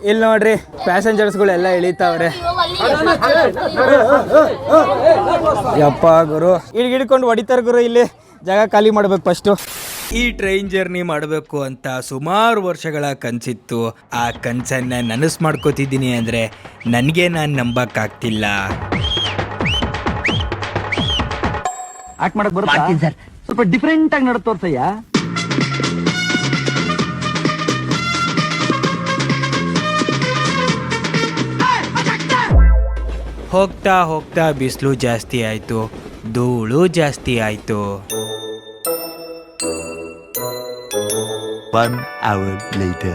ಇಲ್ಲಿ ನೋಡ್ರಿ ಪ್ಯಾಸೆಂಜರ್ಸ್ಗಳೆಲ್ಲ ಇಳಿತಾವ್ರೆ. ಯಪ್ಪ ಗುರು ಹಿಡ್ಕೊಂಡು ಹೊಡಿತಾರೆ ಗುರು. ಇಲ್ಲಿ ಜಾಗ ಖಾಲಿ ಮಾಡ್ಬೇಕು ಫಸ್ಟು. ಈ ಟ್ರೈನ್ ಜರ್ನಿ ಮಾಡಬೇಕು ಅಂತ ಸುಮಾರು ವರ್ಷಗಳ ಕನಸಿತ್ತು. ಆ ಕನಸನ್ನ ನನಸು ಮಾಡ್ಕೋತಿದ್ದೀನಿ ಅಂದರೆ ನನಗೆ ನಾನು ನಂಬಕ್ಕಾಗ್ತಿಲ್ಲ. ಆಕ್ಟ್ ಮಾಡಕ್ ಬರುತ್ತೆ ಸರ್. ಸ್ವಲ್ಪ ಡಿಫ್ರೆಂಟ್ ಆಗಿ ನಡ್ ತೋರ್ಸಯ್ಯ. ಹೋಗ್ತಾ ಹೋಗ್ತಾ ಬಿಸಿಲು ಜಾಸ್ತಿ ಆಯಿತು, ಧೂಳು ಜಾಸ್ತಿ ಆಯಿತು. 1 hour later.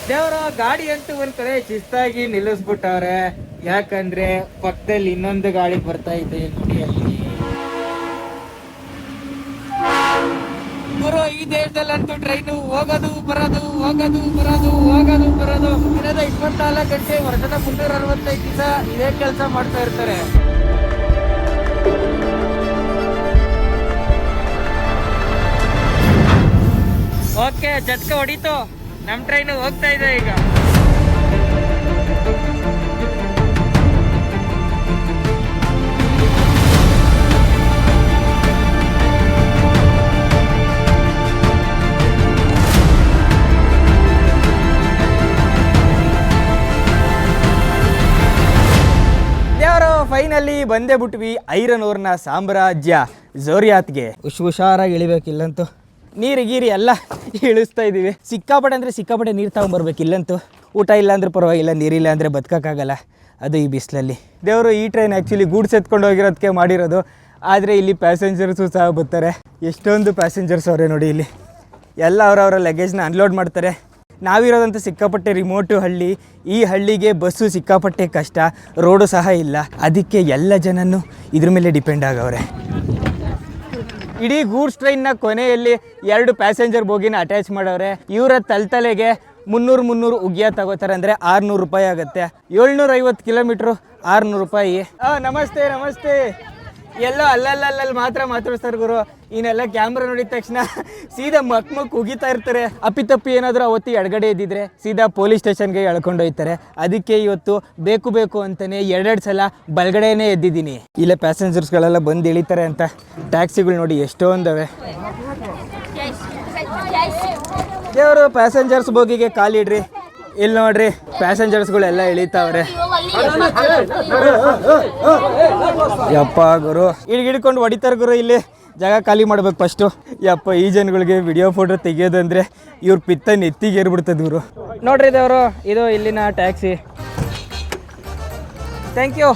ದೇವರ ಗಾಡಿ ಅಂತೂ ಒಂದ್ ಕಡೆ ಶಿಸ್ತಾಗಿ ನಿಲ್ಲಿಸ್ಬಿಟ್ಟವ್ರೆ. ಯಾಕಂದ್ರೆ ಪಕ್ಕದಲ್ಲಿ ಇನ್ನೊಂದು ಗಾಡಿ ಬರ್ತಾ ಇದೆ ನೋಡಿ ಅಲ್ಲಿ. ಗುರು ಈ ದೇಶದಲ್ಲಂತೂ ಟ್ರೈನು ಹೋಗೋದು ಬರೋದು ಹೋಗೋದು ಬರೋದು ಹೋಗೋದು ಬರೋದು ದಿನದ 24 ಗಂಟೆ ವರ್ಷದ 365 ದಿವಸ ಇದೇ ಕೆಲಸ ಮಾಡ್ತಾ ಇರ್ತಾರೆ. ಓಕೆ ಜಟ್ಕ ಹೊಡಿತು, ನಮ್ ಟ್ರೈನ್ ಹೋಗ್ತಾ ಇದೆ ಈಗ. ಫೈನಲಿ ಬಂದೇ ಬಿಟ್ವಿ ಐರನ್ ಓರ್ನ ಸಾಮ್ರಾಜ್ಯ ಝೋರಿಯಾತ್ಗೆ. ಹುಷಾರಾಗಿ ಇಳಿಬೇಕಿಲ್ಲಂತೂ. ನೀರು ಗೀರಿ ಎಲ್ಲ ಇಳಿಸ್ತಾ ಇದ್ದೀವಿ. ಸಿಕ್ಕಾಪಟ್ಟೆ ಅಂದರೆ ಸಿಕ್ಕಾಪಟ್ಟೆ ನೀರು ತಗೊಂಬರ್ಬೇಕು. ಇಲ್ಲಂತೂ ಊಟ ಇಲ್ಲ ಅಂದ್ರೆ ಪರವಾಗಿಲ್ಲ, ನೀರಿಲ್ಲ ಅಂದರೆ ಬದುಕೋಕ್ಕಾಗಲ್ಲ, ಅದು ಈ ಬಿಸಿಲಲ್ಲಿ. ದೇವರು ಈ ಟ್ರೈನ್ ಆ್ಯಕ್ಚುಲಿ ಗೂಡ್ಸ್ ಎತ್ಕೊಂಡು ಹೋಗಿರೋದಕ್ಕೆ ಮಾಡಿರೋದು. ಆದರೆ ಇಲ್ಲಿ ಪ್ಯಾಸೆಂಜರ್ಸು ಸಹ ಬರ್ತಾರೆ. ಎಷ್ಟೊಂದು ಪ್ಯಾಸೆಂಜರ್ಸ್ ಅವರೇ ನೋಡಿ. ಇಲ್ಲಿ ಎಲ್ಲ ಅವರವರ ಲಗೇಜ್ನ ಅನ್ಲೋಡ್ ಮಾಡ್ತಾರೆ. ನಾವಿರೋದಂತೂ ಸಿಕ್ಕಾಪಟ್ಟೆ ರಿಮೋಟು ಹಳ್ಳಿ. ಈ ಹಳ್ಳಿಗೆ ಬಸ್ಸು ಸಿಕ್ಕಾಪಟ್ಟೆ ಕಷ್ಟ, ರೋಡು ಸಹ ಇಲ್ಲ. ಅದಕ್ಕೆ ಎಲ್ಲ ಜನನು ಇದ್ರ ಮೇಲೆ ಡಿಪೆಂಡ್ ಆಗವ್ರೆ. ಇಡೀ ಗೂಡ್ಸ್ ಟ್ರೈನ್ನ ಕೊನೆಯಲ್ಲಿ 2 ಪ್ಯಾಸೆಂಜರ್ ಬೋಗಿನ ಅಟ್ಯಾಚ್ ಮಾಡವ್ರೆ. ಇವರ ತಲೆಗೆ 300 ಉಗಿಯ ತಗೋತಾರೆ. ಅಂದರೆ 600 ರೂಪಾಯಿ ಆಗುತ್ತೆ. 750 ಕಿಲೋಮೀಟ್ರು 600 ರೂಪಾಯಿ. ನಮಸ್ತೆ ನಮಸ್ತೆ. ಎಲ್ಲೋ ಅಲ್ಲಲ್ಲಿ ಮಾತ್ರ ಮಾತಾಡ್ತಾರೆ ಗುರು. ಇನ್ನೆಲ್ಲ ಕ್ಯಾಮ್ರಾ ನೋಡಿದ ತಕ್ಷಣ ಸೀದಾ ಮಕ್ ಉಗಿತಾ ಇರ್ತಾರೆ. ಅಪ್ಪಿತಪ್ಪಿ ಏನಾದರೂ ಅವತ್ತು ಎಡಗಡೆ ಇದ್ದಿದ್ರೆ ಸೀದಾ ಪೊಲೀಸ್ ಸ್ಟೇಷನ್ಗೆ ಎಳ್ಕೊಂಡೋಯ್ತಾರೆ. ಅದಕ್ಕೆ ಇವತ್ತು ಬೇಕು ಅಂತಲೇ 2 ಸಲ ಬಲಗಡೆನೇ ಎದ್ದಿದ್ದೀನಿ. ಇಲ್ಲೇ ಪ್ಯಾಸೆಂಜರ್ಸ್ಗಳೆಲ್ಲ ಬಂದು ಇಳಿತಾರೆ ಅಂತ ಟ್ಯಾಕ್ಸಿಗಳು ನೋಡಿ ಎಷ್ಟೊಂದವೆ. ದೇವರು ಪ್ಯಾಸೆಂಜರ್ಸ್ ಬೋಗಿಗೆ ಕಾಲಿಡ್ರಿ. ಇಲ್ಲಿ ನೋಡ್ರಿ ಪ್ಯಾಸೆಂಜರ್ಸ್ಗಳೆಲ್ಲ ಇಳಿತಾವ್ರೆ. ಯಪ್ಪ ಗುರು ಹಿಡ್ಕೊಂಡು ಹೊಡಿತಾರೆ ಗುರು. ಇಲ್ಲಿ ಜಾಗ ಖಾಲಿ ಮಾಡ್ಬೇಕು ಫಸ್ಟು. ಯಪ್ಪ ಈ ಜನಗಳಿಗೆ ವಿಡಿಯೋ ಫೋಟೋ ತೆಗಿಯೋದಂದ್ರೆ ಇವ್ರ ಪಿತ್ತ ನೆತ್ತಿಗೆ ಏರ್ಬಿಡ್ತದೆ ಗುರು. ನೋಡ್ರಿ ದೇವರು, ಇದು ಇಲ್ಲಿನ ಟ್ಯಾಕ್ಸಿ. Thank you.